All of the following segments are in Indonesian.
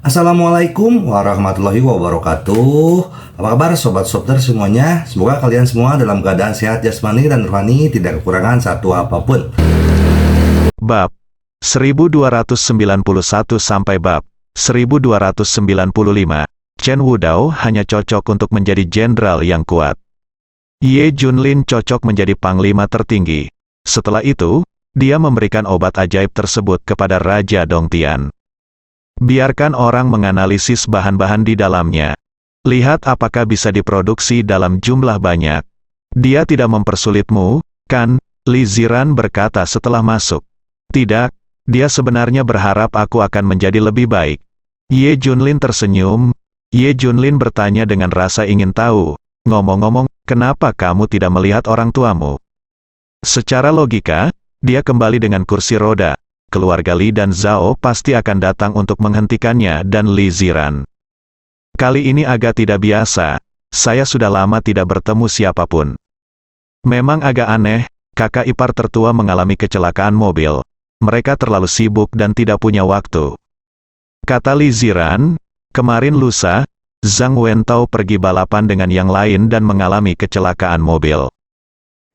Assalamualaikum warahmatullahi wabarakatuh. Apa kabar sobat Sopter semuanya? Semoga kalian semua dalam keadaan sehat jasmani dan rohani, tidak kekurangan satu apapun. Bab 1291 sampai bab 1295. Chen Wudao hanya cocok untuk menjadi jenderal yang kuat. Ye Junlin cocok menjadi panglima tertinggi. Setelah itu, dia memberikan obat ajaib tersebut kepada Raja Dongtian. Biarkan orang menganalisis bahan-bahan di dalamnya. Lihat apakah bisa diproduksi dalam jumlah banyak. Dia tidak mempersulitmu, kan? Li Ziran berkata setelah masuk. Tidak, dia sebenarnya berharap aku akan menjadi lebih baik. Ye Junlin tersenyum. Ye Junlin bertanya dengan rasa ingin tahu. Ngomong-ngomong, kenapa kamu tidak melihat orang tuamu? Secara logika, dia kembali dengan kursi roda. Keluarga Li dan Zhao pasti akan datang untuk menghentikannya dan Li Ziran. Kali ini agak tidak biasa, saya sudah lama tidak bertemu siapapun. Memang agak aneh, kakak ipar tertua mengalami kecelakaan mobil. Mereka terlalu sibuk dan tidak punya waktu. Kata Li Ziran, kemarin lusa, Zhang Wentao pergi balapan dengan yang lain dan mengalami kecelakaan mobil.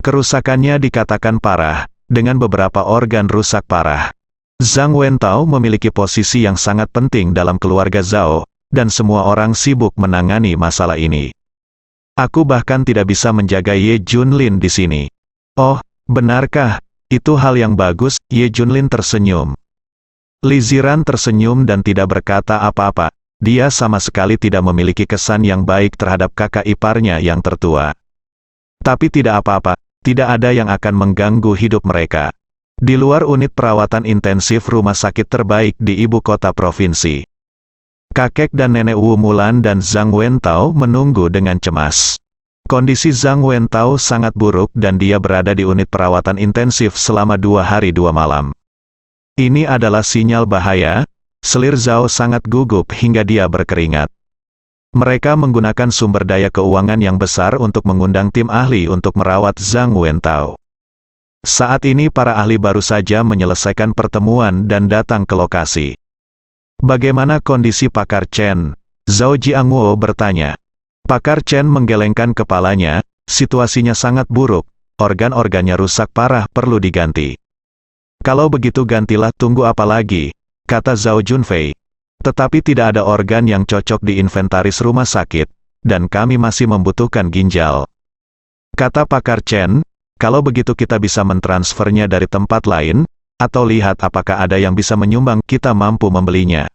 Kerusakannya dikatakan parah, dengan beberapa organ rusak parah. Zhang Wentao memiliki posisi yang sangat penting dalam keluarga Zhao, dan semua orang sibuk menangani masalah ini. Aku bahkan tidak bisa menjaga Ye Junlin di sini. Oh, benarkah? Itu hal yang bagus, Ye Junlin tersenyum. Li Ziran tersenyum dan tidak berkata apa-apa. Dia sama sekali tidak memiliki kesan yang baik terhadap kakak iparnya yang tertua. Tapi tidak apa-apa, tidak ada yang akan mengganggu hidup mereka. Di luar unit perawatan intensif rumah sakit terbaik di ibu kota provinsi. Kakek dan nenek Wu Mulan dan Zhang Wentao menunggu dengan cemas. Kondisi Zhang Wentao sangat buruk dan dia berada di unit perawatan intensif selama 2 hari 2 malam. Ini adalah sinyal bahaya, selir Zhao sangat gugup hingga dia berkeringat. Mereka menggunakan sumber daya keuangan yang besar untuk mengundang tim ahli untuk merawat Zhang Wentao. Saat ini para ahli baru saja menyelesaikan pertemuan dan datang ke lokasi. Bagaimana kondisi Pakar Chen? Zhao Jiangwo bertanya. Pakar Chen menggelengkan kepalanya, situasinya sangat buruk, organ-organnya rusak parah perlu diganti. Kalau begitu gantilah, tunggu apa lagi, kata Zhao Junfei. Tetapi tidak ada organ yang cocok di inventaris rumah sakit, dan kami masih membutuhkan ginjal. Kata Pakar Chen, kalau begitu kita bisa mentransfernya dari tempat lain, atau lihat apakah ada yang bisa menyumbang, kita mampu membelinya.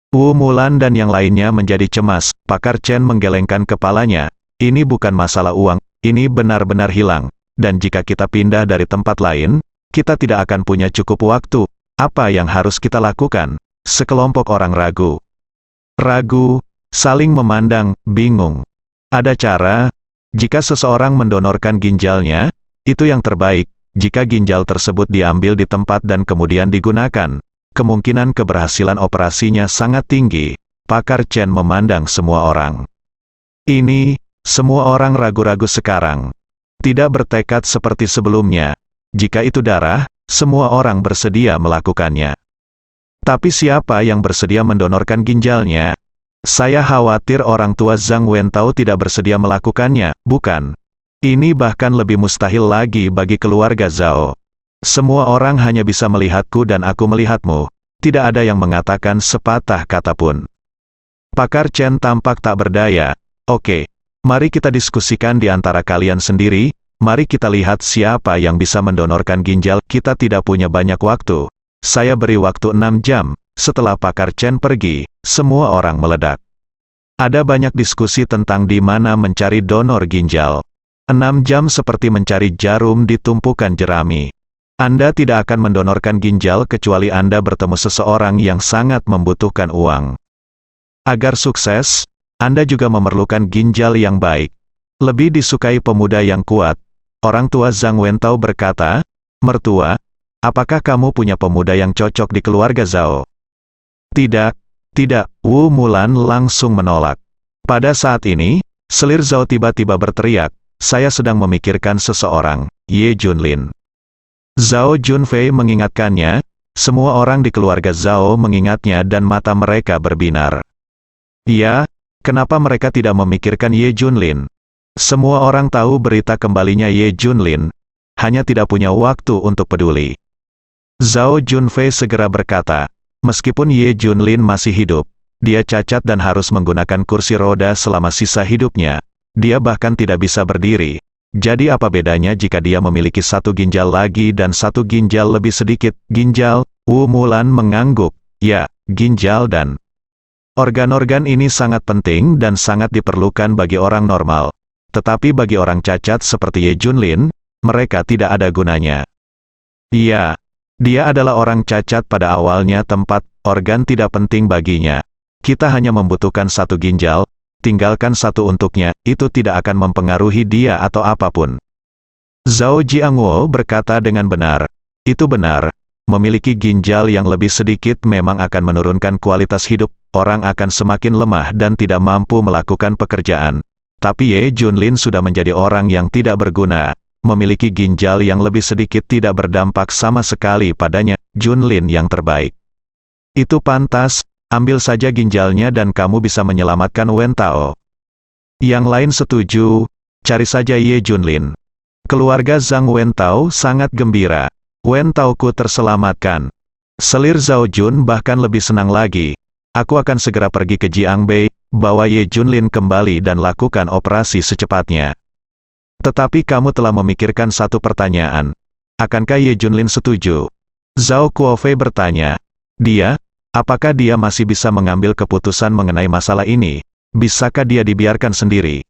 Wu Mulan dan yang lainnya menjadi cemas. Pakar Chen menggelengkan kepalanya. Ini bukan masalah uang, ini benar-benar hilang. Dan jika kita pindah dari tempat lain, kita tidak akan punya cukup waktu. Apa yang harus kita lakukan? Sekelompok orang ragu. Ragu, saling memandang, bingung. Ada cara, jika seseorang mendonorkan ginjalnya, itu yang terbaik. Jika ginjal tersebut diambil di tempat dan kemudian digunakan, kemungkinan keberhasilan operasinya sangat tinggi. Pakar Chen memandang semua orang. Ini, semua orang ragu-ragu sekarang. Tidak bertekad seperti sebelumnya. Jika itu darah, semua orang bersedia melakukannya. Tapi siapa yang bersedia mendonorkan ginjalnya? Saya khawatir orang tua Zhang Wentao tidak bersedia melakukannya, bukan? Ini bahkan lebih mustahil lagi bagi keluarga Zhao. Semua orang hanya bisa melihatku dan aku melihatmu. Tidak ada yang mengatakan sepatah kata pun. Pakar Chen tampak tak berdaya. Oke, mari kita diskusikan di antara kalian sendiri. Mari kita lihat siapa yang bisa mendonorkan ginjal. Kita tidak punya banyak waktu. Saya beri waktu 6 jam. Setelah Pakar Chen pergi, semua orang meledak. Ada banyak diskusi tentang di mana mencari donor ginjal. 6 jam seperti mencari jarum di tumpukan jerami. Anda tidak akan mendonorkan ginjal kecuali Anda bertemu seseorang yang sangat membutuhkan uang. Agar sukses, Anda juga memerlukan ginjal yang baik. Lebih disukai pemuda yang kuat. Orang tua Zhang Wentao berkata, "Mertua, apakah kamu punya pemuda yang cocok di keluarga Zhao?" Tidak, tidak, Wu Mulan langsung menolak. Pada saat ini, selir Zhao tiba-tiba berteriak, "Saya sedang memikirkan seseorang, Ye Junlin." Zhao Junfei mengingatkannya, semua orang di keluarga Zhao mengingatnya dan mata mereka berbinar. Iya, kenapa mereka tidak memikirkan Ye Junlin? Semua orang tahu berita kembalinya Ye Junlin, hanya tidak punya waktu untuk peduli. Zhao Junfei segera berkata, meskipun Ye Junlin masih hidup, dia cacat dan harus menggunakan kursi roda selama sisa hidupnya. Dia bahkan tidak bisa berdiri. Jadi apa bedanya jika dia memiliki satu ginjal lagi dan satu ginjal lebih sedikit? Ginjal, Wu Mulan mengangguk. Ya, ginjal dan organ-organ ini sangat penting dan sangat diperlukan bagi orang normal. Tetapi bagi orang cacat seperti Ye Junlin, mereka tidak ada gunanya. Iya, dia adalah orang cacat pada awalnya, tempat organ tidak penting baginya. Kita hanya membutuhkan satu ginjal, tinggalkan satu untuknya, itu tidak akan mempengaruhi dia atau apapun. Zhao Jiangwo berkata dengan benar. Itu benar, memiliki ginjal yang lebih sedikit memang akan menurunkan kualitas hidup, orang akan semakin lemah dan tidak mampu melakukan pekerjaan. Tapi Ye Junlin sudah menjadi orang yang tidak berguna, memiliki ginjal yang lebih sedikit tidak berdampak sama sekali padanya, Junlin yang terbaik. Itu pantas. Ambil saja ginjalnya dan kamu bisa menyelamatkan Wen Tao. Yang lain setuju, cari saja Ye Junlin. Keluarga Zhang Wen Tao sangat gembira. Wen Taoku terselamatkan. Selir Zhao Jun bahkan lebih senang lagi. Aku akan segera pergi ke Jiangbei, bawa Ye Junlin kembali dan lakukan operasi secepatnya. Tetapi kamu telah memikirkan satu pertanyaan. Akankah Ye Junlin setuju? Zhao Kuofei bertanya. Apakah dia masih bisa mengambil keputusan mengenai masalah ini? Bisakah dia dibiarkan sendiri?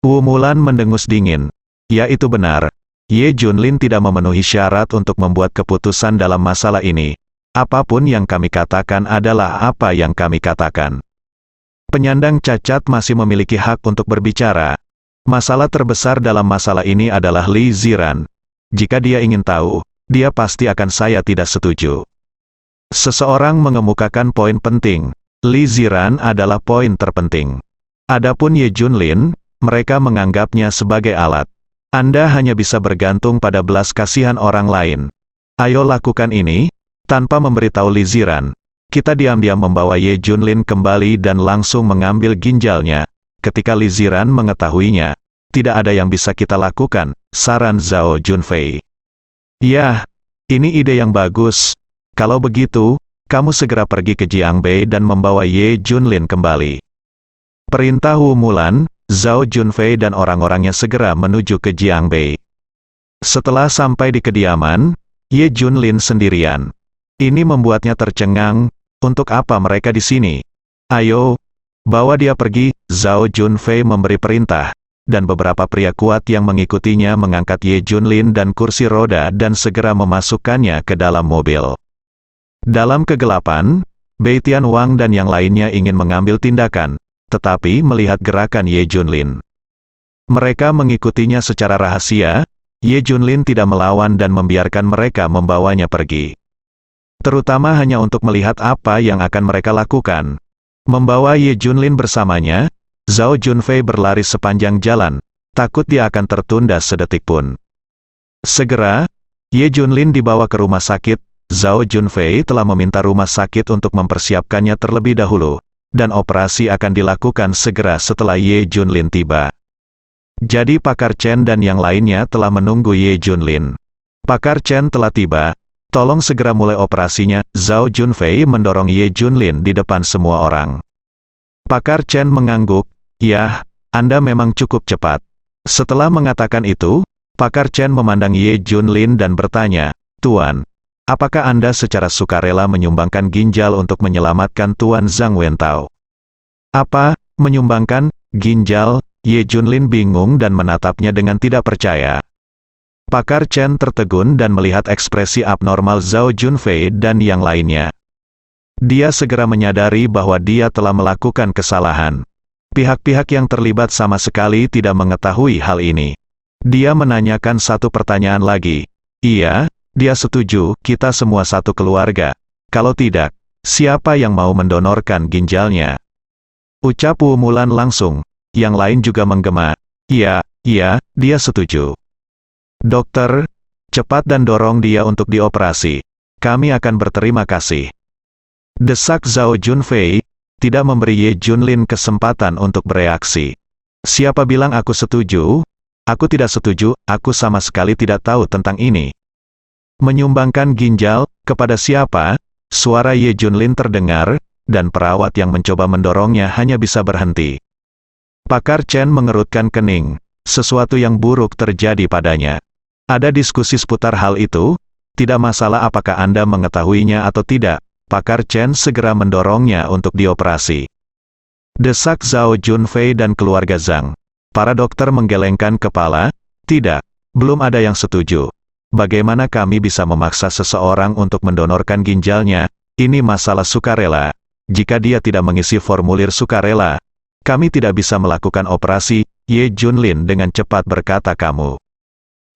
Wu Mulan mendengus dingin. Ya, itu benar. Ye Junlin tidak memenuhi syarat untuk membuat keputusan dalam masalah ini. Apapun yang kami katakan adalah apa yang kami katakan. Penyandang cacat masih memiliki hak untuk berbicara. Masalah terbesar dalam masalah ini adalah Li Ziran. Jika dia ingin tahu, dia pasti akan saya tidak setuju. Seseorang mengemukakan poin penting. Li Ziran adalah poin terpenting. Adapun Ye Junlin, mereka menganggapnya sebagai alat. Anda hanya bisa bergantung pada belas kasihan orang lain. Ayo lakukan ini, tanpa memberitahu Li Ziran. Kita diam-diam membawa Ye Junlin kembali dan langsung mengambil ginjalnya. Ketika Li Ziran mengetahuinya, tidak ada yang bisa kita lakukan, saran Zhao Junfei. Ya, ini ide yang bagus. Kalau begitu, kamu segera pergi ke Jiangbei dan membawa Ye Junlin kembali. Perintah Wu Mulan, Zhao Junfei dan orang-orangnya segera menuju ke Jiangbei. Setelah sampai di kediaman, Ye Junlin sendirian. Ini membuatnya tercengang, untuk apa mereka di sini? Ayo, bawa dia pergi, Zhao Junfei memberi perintah, dan beberapa pria kuat yang mengikutinya mengangkat Ye Junlin dan kursi roda dan segera memasukkannya ke dalam mobil. Dalam kegelapan, Bei Tianwang dan yang lainnya ingin mengambil tindakan, tetapi melihat gerakan Ye Junlin. Mereka mengikutinya secara rahasia, Ye Junlin tidak melawan dan membiarkan mereka membawanya pergi. Terutama hanya untuk melihat apa yang akan mereka lakukan. Membawa Ye Junlin bersamanya, Zhao Junfei berlari sepanjang jalan, takut dia akan tertunda sedetik pun. Segera, Ye Junlin dibawa ke rumah sakit. Zhao Junfei telah meminta rumah sakit untuk mempersiapkannya terlebih dahulu, dan operasi akan dilakukan segera setelah Ye Junlin tiba. Jadi Pakar Chen dan yang lainnya telah menunggu Ye Junlin. Pakar Chen telah tiba, tolong segera mulai operasinya. Zhao Junfei mendorong Ye Junlin di depan semua orang. Pakar Chen mengangguk, ya, Anda memang cukup cepat. Setelah mengatakan itu, Pakar Chen memandang Ye Junlin dan bertanya, Tuan, apakah Anda secara sukarela menyumbangkan ginjal untuk menyelamatkan Tuan Zhang Wentao? Apa, menyumbangkan ginjal? Ye Junlin bingung dan menatapnya dengan tidak percaya. Pakar Chen tertegun dan melihat ekspresi abnormal Zhao Junfei dan yang lainnya. Dia segera menyadari bahwa dia telah melakukan kesalahan. Pihak-pihak yang terlibat sama sekali tidak mengetahui hal ini. Dia menanyakan satu pertanyaan lagi. Iya, dia setuju, kita semua satu keluarga. Kalau tidak, siapa yang mau mendonorkan ginjalnya? Ucap Wu Mulan langsung. Yang lain juga menggema. Iya, dia setuju. Dokter, cepat dan dorong dia untuk dioperasi. kami akan berterima kasih. Desak Zhao Junfei, tidak memberi Ye Junlin kesempatan untuk bereaksi. Siapa bilang aku setuju? Aku tidak setuju, aku sama sekali tidak tahu tentang ini. Menyumbangkan ginjal, kepada siapa? Suara Ye Junlin terdengar, dan perawat yang mencoba mendorongnya hanya bisa berhenti. Pakar Chen mengerutkan kening. Sesuatu yang buruk terjadi padanya. Ada diskusi seputar hal itu? Tidak masalah apakah Anda mengetahuinya atau tidak. Pakar Chen segera mendorongnya untuk dioperasi. Desak Zhao Junfei dan keluarga Zhang. Para dokter menggelengkan kepala. Tidak, belum ada yang setuju. Bagaimana kami bisa memaksa seseorang untuk mendonorkan ginjalnya? Ini masalah sukarela. Jika dia tidak mengisi formulir sukarela, kami tidak bisa melakukan operasi. Ye Junlin dengan cepat berkata kamu.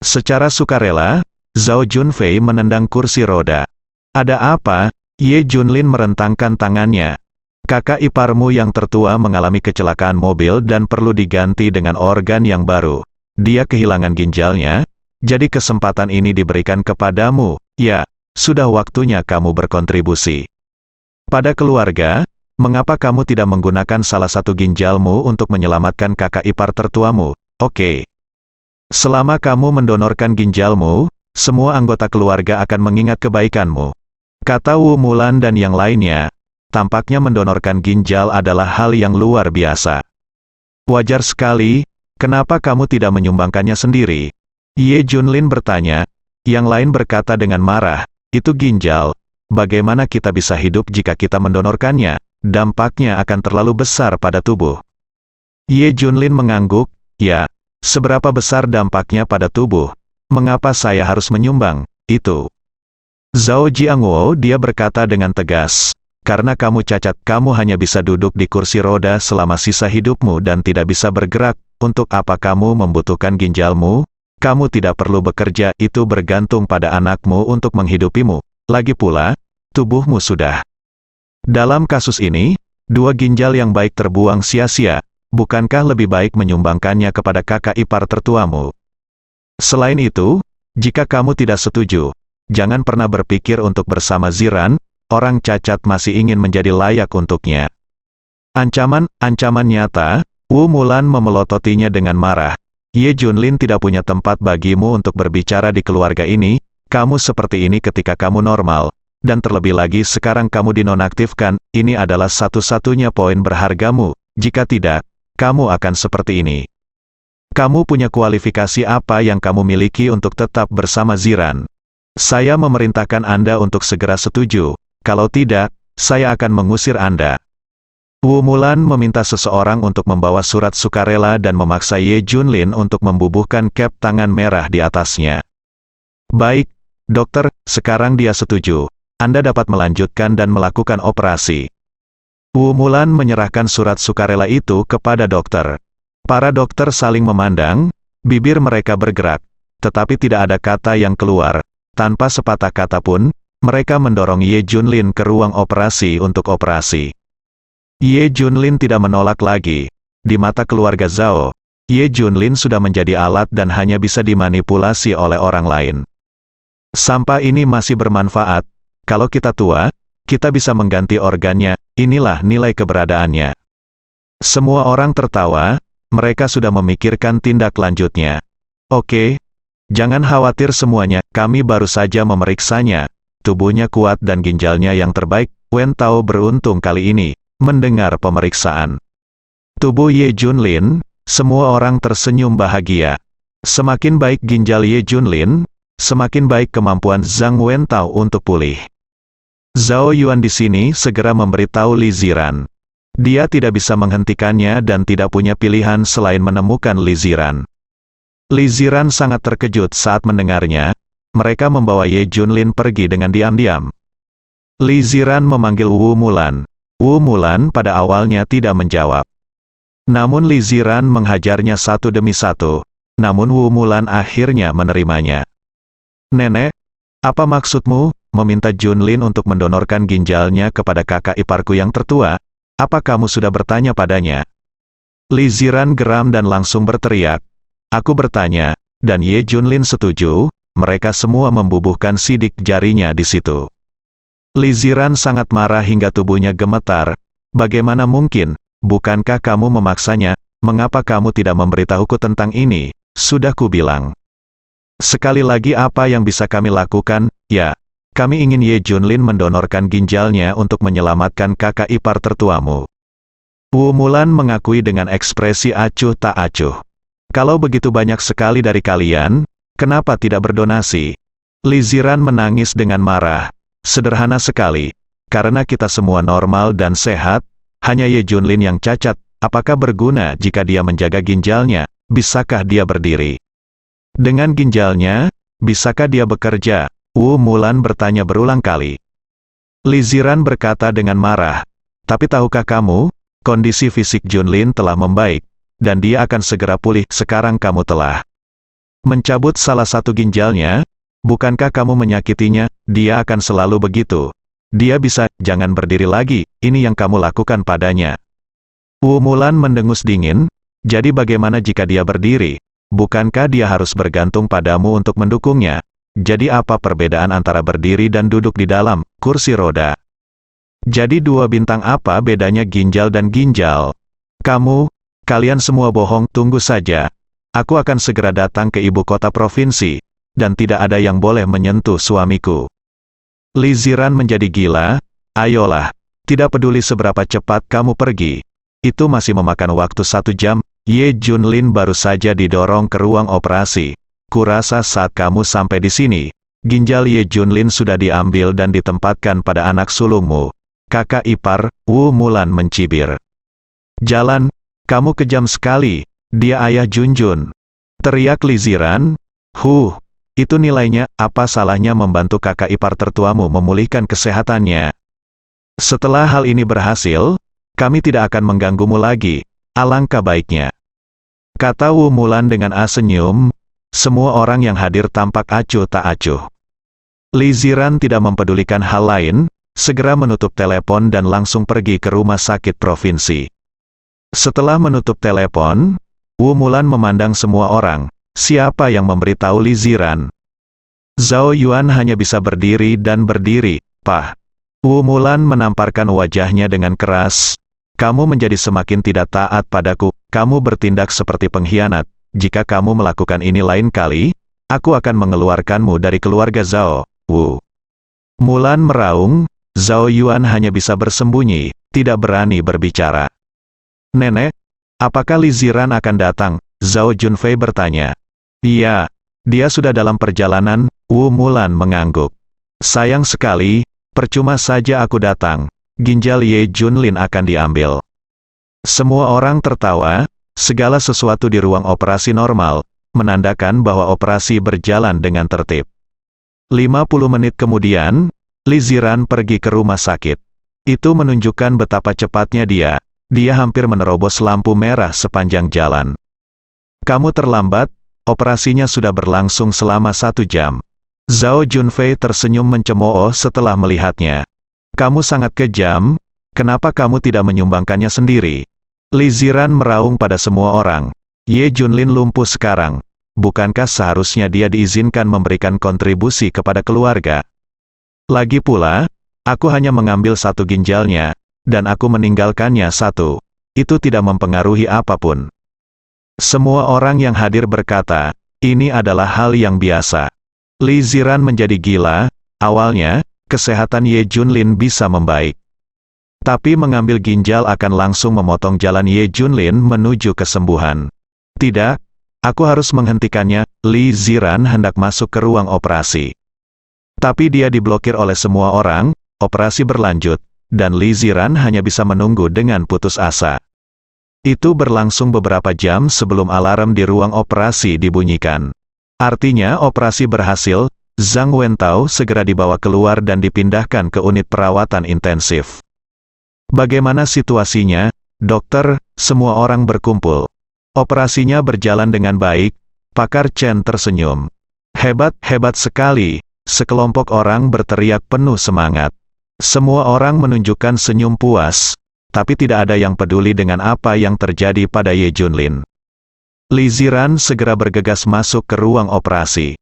Secara sukarela, Zhao Junfei menendang kursi roda. Ada apa? Ye Junlin merentangkan tangannya. Kakak iparmu yang tertua mengalami kecelakaan mobil dan perlu diganti dengan organ yang baru. Dia kehilangan ginjalnya, jadi kesempatan ini diberikan kepadamu. Ya, sudah waktunya kamu berkontribusi. Pada keluarga, mengapa kamu tidak menggunakan salah satu ginjalmu untuk menyelamatkan kakak ipar tertuamu? Oke. Selama kamu mendonorkan ginjalmu, semua anggota keluarga akan mengingat kebaikanmu. Kata Wu Mulan dan yang lainnya, tampaknya mendonorkan ginjal adalah hal yang luar biasa. Wajar sekali, kenapa kamu tidak menyumbangkannya sendiri? Ye Junlin bertanya, yang lain berkata dengan marah, itu ginjal, bagaimana kita bisa hidup jika kita mendonorkannya? Dampaknya akan terlalu besar pada tubuh. Ye Junlin mengangguk, ya, seberapa besar dampaknya pada tubuh? Mengapa saya harus menyumbang? Itu. Zhao Jiangwo, dia berkata dengan tegas, karena kamu cacat, kamu hanya bisa duduk di kursi roda selama sisa hidupmu dan tidak bisa bergerak. Untuk apa kamu membutuhkan ginjalmu? Kamu tidak perlu bekerja, itu bergantung pada anakmu untuk menghidupimu. Lagi pula, tubuhmu sudah. Dalam kasus ini, dua ginjal yang baik terbuang sia-sia. Bukankah lebih baik menyumbangkannya kepada kakak ipar tertuamu? Selain itu, jika kamu tidak setuju, jangan pernah berpikir untuk bersama Ziran, orang cacat masih ingin menjadi layak untuknya. Ancaman nyata. Wu Mulan memelototinya dengan marah. Ye Junlin tidak punya tempat bagimu untuk berbicara di keluarga ini. Kamu seperti ini ketika kamu normal. Dan terlebih lagi sekarang kamu dinonaktifkan, ini adalah satu-satunya poin berhargamu. Jika tidak, kamu akan seperti ini. Kamu punya kualifikasi apa yang kamu miliki untuk tetap bersama Ziran? Saya memerintahkan Anda untuk segera setuju. Kalau tidak, saya akan mengusir Anda. Wu Mulan meminta seseorang untuk membawa surat sukarela dan memaksa Ye Junlin untuk membubuhkan cap tangan merah di atasnya. Baik, dokter, sekarang dia setuju. Anda dapat melanjutkan dan melakukan operasi. Wu Mulan menyerahkan surat sukarela itu kepada dokter. Para dokter saling memandang, bibir mereka bergerak, tetapi tidak ada kata yang keluar. Tanpa sepatah kata pun, mereka mendorong Ye Junlin ke ruang operasi untuk operasi. Ye Junlin tidak menolak lagi. Di mata keluarga Zhao, Ye Junlin sudah menjadi alat dan hanya bisa dimanipulasi oleh orang lain. Sampah ini masih bermanfaat. Kalau kita tua, kita bisa mengganti organnya, inilah nilai keberadaannya. Semua orang tertawa, mereka sudah memikirkan tindak lanjutnya. Oke, jangan khawatir semuanya, kami baru saja memeriksanya. Tubuhnya kuat dan ginjalnya yang terbaik. Wen Tao beruntung kali ini, mendengar pemeriksaan. Tubuh Ye Junlin, semua orang tersenyum bahagia. Semakin baik ginjal Ye Junlin, semakin baik kemampuan Zhang Wentao untuk pulih. Zhao Yuan di sini segera memberitahu Li Ziran. Dia tidak bisa menghentikannya dan tidak punya pilihan selain menemukan Li Ziran. Li Ziran sangat terkejut saat mendengarnya. Mereka membawa Ye Junlin pergi dengan diam-diam. Li Ziran memanggil Wu Mulan. Wu Mulan pada awalnya tidak menjawab. Namun Li Ziran menghajarnya satu demi satu. Namun Wu Mulan akhirnya menerimanya. Nenek, apa maksudmu? Meminta Junlin untuk mendonorkan ginjalnya kepada kakak iparku yang tertua? Apa kamu sudah bertanya padanya? Li Ziran geram dan langsung berteriak. Aku bertanya, dan Ye Junlin setuju, mereka semua membubuhkan sidik jarinya di situ. Li Ziran sangat marah hingga tubuhnya gemetar. Bagaimana mungkin? Bukankah kamu memaksanya? Mengapa kamu tidak memberitahuku tentang ini? Sudah kubilang. Sekali lagi apa yang bisa kami lakukan? Ya, kami ingin Ye Junlin mendonorkan ginjalnya untuk menyelamatkan kakak ipar tertuamu. Wu Mulan mengakui dengan ekspresi acuh tak acuh. Kalau begitu banyak sekali dari kalian, kenapa tidak berdonasi? Li Ziran menangis dengan marah. Sederhana sekali. Karena kita semua normal dan sehat, hanya Ye Junlin yang cacat. Apakah berguna jika dia menjaga ginjalnya? Bisakah dia berdiri? Dengan ginjalnya, bisakah dia bekerja? Wu Mulan bertanya berulang kali. Li Ziran berkata dengan marah. Tapi tahukah kamu, kondisi fisik Junlin telah membaik, dan dia akan segera pulih. Sekarang kamu telah mencabut salah satu ginjalnya. Bukankah kamu menyakitinya? Dia akan selalu begitu. Dia bisa, jangan berdiri lagi, ini yang kamu lakukan padanya. Wu Mulan mendengus dingin. Jadi bagaimana jika dia berdiri? Bukankah dia harus bergantung padamu untuk mendukungnya? Jadi apa perbedaan antara berdiri dan duduk di dalam kursi roda? Jadi 2 bintang, apa bedanya ginjal dan ginjal? Kalian semua bohong, tunggu saja. Aku akan segera datang ke ibu kota provinsi, dan tidak ada yang boleh menyentuh suamiku. Li Ziran menjadi gila. Ayolah, tidak peduli seberapa cepat kamu pergi. Itu masih memakan waktu 1 jam. Ye Junlin baru saja didorong ke ruang operasi. Kurasa saat kamu sampai di sini, ginjal Ye Junlin sudah diambil dan ditempatkan pada anak sulungmu. Kakak ipar, Wu Mulan mencibir. Jalan, kamu kejam sekali, dia ayah Junjun. Teriak Li Ziran. Itu nilainya, apa salahnya membantu kakak ipar tertuamu memulihkan kesehatannya? Setelah hal ini berhasil, kami tidak akan mengganggumu lagi, alangkah baiknya. Kata Wu Mulan dengan senyum. Semua orang yang hadir tampak acuh tak acuh. Li Ziran tidak mempedulikan hal lain, segera menutup telepon dan langsung pergi ke rumah sakit provinsi. Setelah menutup telepon, Wu Mulan memandang semua orang. Siapa yang memberitahu Li Ziran? Zhao Yuan hanya bisa berdiri dan berdiri. Pah. Wu Mulan menamparkan wajahnya dengan keras. Kamu menjadi semakin tidak taat padaku. Kamu bertindak seperti pengkhianat. Jika kamu melakukan ini lain kali, aku akan mengeluarkanmu dari keluarga Zhao. Wu Mulan meraung. Zhao Yuan hanya bisa bersembunyi, tidak berani berbicara. Nenek, apakah Li Ziran akan datang? Zhao Junfei bertanya. Iya, dia sudah dalam perjalanan. Wu Mulan mengangguk. Sayang sekali, percuma saja aku datang. Ginjal Ye Junlin akan diambil. Semua orang tertawa. Segala sesuatu di ruang operasi normal, menandakan bahwa operasi berjalan dengan tertib. 50 menit kemudian, Li Ziran pergi ke rumah sakit. Itu menunjukkan betapa cepatnya dia. Dia hampir menerobos lampu merah sepanjang jalan. Kamu terlambat, operasinya sudah berlangsung selama 1 jam. Zhao Junfei tersenyum mencemooh setelah melihatnya. Kamu sangat kejam, kenapa kamu tidak menyumbangkannya sendiri? Li Ziran meraung pada semua orang. Ye Junlin lumpuh sekarang. Bukankah seharusnya dia diizinkan memberikan kontribusi kepada keluarga? Lagi pula, aku hanya mengambil 1 ginjalnya, dan aku meninggalkannya 1. Itu tidak mempengaruhi apapun. Semua orang yang hadir berkata, ini adalah hal yang biasa. Li Ziran menjadi gila. Awalnya, kesehatan Ye Junlin bisa membaik. Tapi mengambil ginjal akan langsung memotong jalan Ye Junlin menuju kesembuhan. Tidak, aku harus menghentikannya. Li Ziran hendak masuk ke ruang operasi. Tapi dia diblokir oleh semua orang. Operasi berlanjut, dan Li Ziran hanya bisa menunggu dengan putus asa. Itu berlangsung beberapa jam sebelum alarm di ruang operasi dibunyikan. Artinya operasi berhasil. Zhang Wentao segera dibawa keluar dan dipindahkan ke unit perawatan intensif. Bagaimana situasinya, dokter? Semua orang berkumpul. Operasinya berjalan dengan baik. Pakar Chen tersenyum. Hebat, hebat sekali. Sekelompok orang berteriak penuh semangat. Semua orang menunjukkan senyum puas, tapi tidak ada yang peduli dengan apa yang terjadi pada Ye Junlin. Li Ziran segera bergegas masuk ke ruang operasi.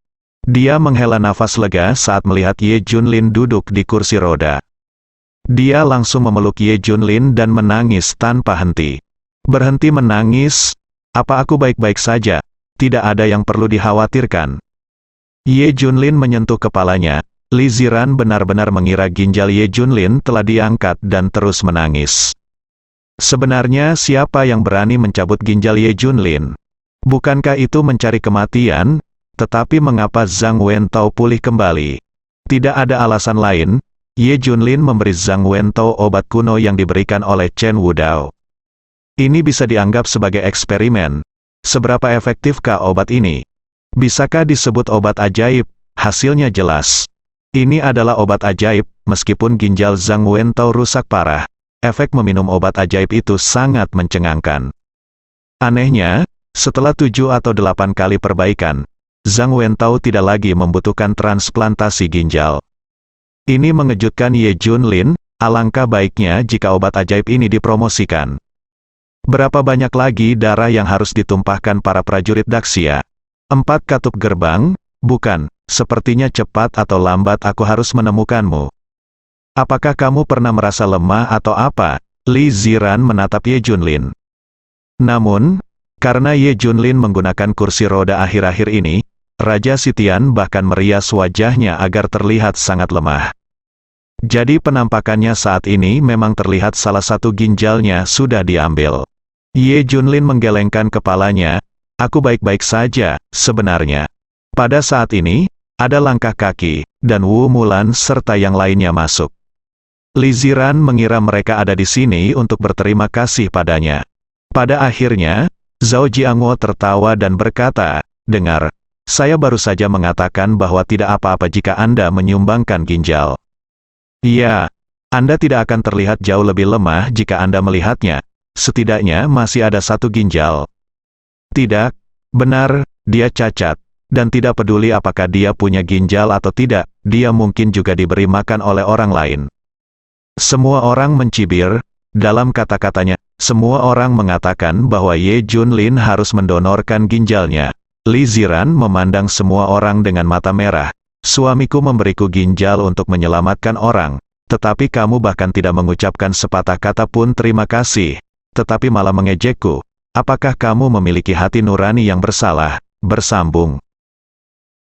Dia menghela nafas lega saat melihat Ye Junlin duduk di kursi roda. Dia langsung memeluk Ye Junlin dan menangis tanpa henti. Berhenti menangis, apa aku baik-baik saja? Tidak ada yang perlu dikhawatirkan. Ye Junlin menyentuh kepalanya. Li Ziran benar-benar mengira ginjal Ye Junlin telah diangkat dan terus menangis. Sebenarnya siapa yang berani mencabut ginjal Ye Junlin? Bukankah itu mencari kematian? Tetapi mengapa Zhang Wentao pulih kembali? Tidak ada alasan lain. Ye Junlin memberi Zhang Wentao obat kuno yang diberikan oleh Chen Wudao. Ini bisa dianggap sebagai eksperimen. Seberapa efektifkah obat ini? Bisakah disebut obat ajaib? Hasilnya jelas. Ini adalah obat ajaib, meskipun ginjal Zhang Wentao rusak parah. Efek meminum obat ajaib itu sangat mencengangkan. Anehnya, setelah 7 atau 8 kali perbaikan, Zhang Wentao tidak lagi membutuhkan transplantasi ginjal. Ini mengejutkan Ye Junlin, alangkah baiknya jika obat ajaib ini dipromosikan. Berapa banyak lagi darah yang harus ditumpahkan para prajurit Daxia? 4 katup gerbang? Bukan, sepertinya cepat atau lambat aku harus menemukanmu. Apakah kamu pernah merasa lemah atau apa? Li Ziran menatap Ye Junlin. Namun, karena Ye Junlin menggunakan kursi roda akhir-akhir ini, Raja Sitian bahkan merias wajahnya agar terlihat sangat lemah. Jadi penampakannya saat ini memang terlihat salah satu ginjalnya sudah diambil. Ye Junlin menggelengkan kepalanya, aku baik-baik saja, sebenarnya. Pada saat ini, ada langkah kaki, dan Wu Mulan serta yang lainnya masuk. Li Ziran mengira mereka ada di sini untuk berterima kasih padanya. Pada akhirnya, Zhao Jiangwo tertawa dan berkata, dengar, saya baru saja mengatakan bahwa tidak apa-apa jika Anda menyumbangkan ginjal. Iya, Anda tidak akan terlihat jauh lebih lemah jika Anda melihatnya. Setidaknya masih ada 1 ginjal. Tidak, benar, dia cacat. Dan tidak peduli apakah dia punya ginjal atau tidak, dia mungkin juga diberi makan oleh orang lain. Semua orang mencibir, dalam kata-katanya, semua orang mengatakan bahwa Ye Junlin harus mendonorkan ginjalnya. Li Ziran memandang semua orang dengan mata merah. Suamiku memberiku ginjal untuk menyelamatkan orang, tetapi kamu bahkan tidak mengucapkan sepatah kata pun terima kasih, tetapi malah mengejekku. Apakah kamu memiliki hati nurani yang bersalah? Bersambung.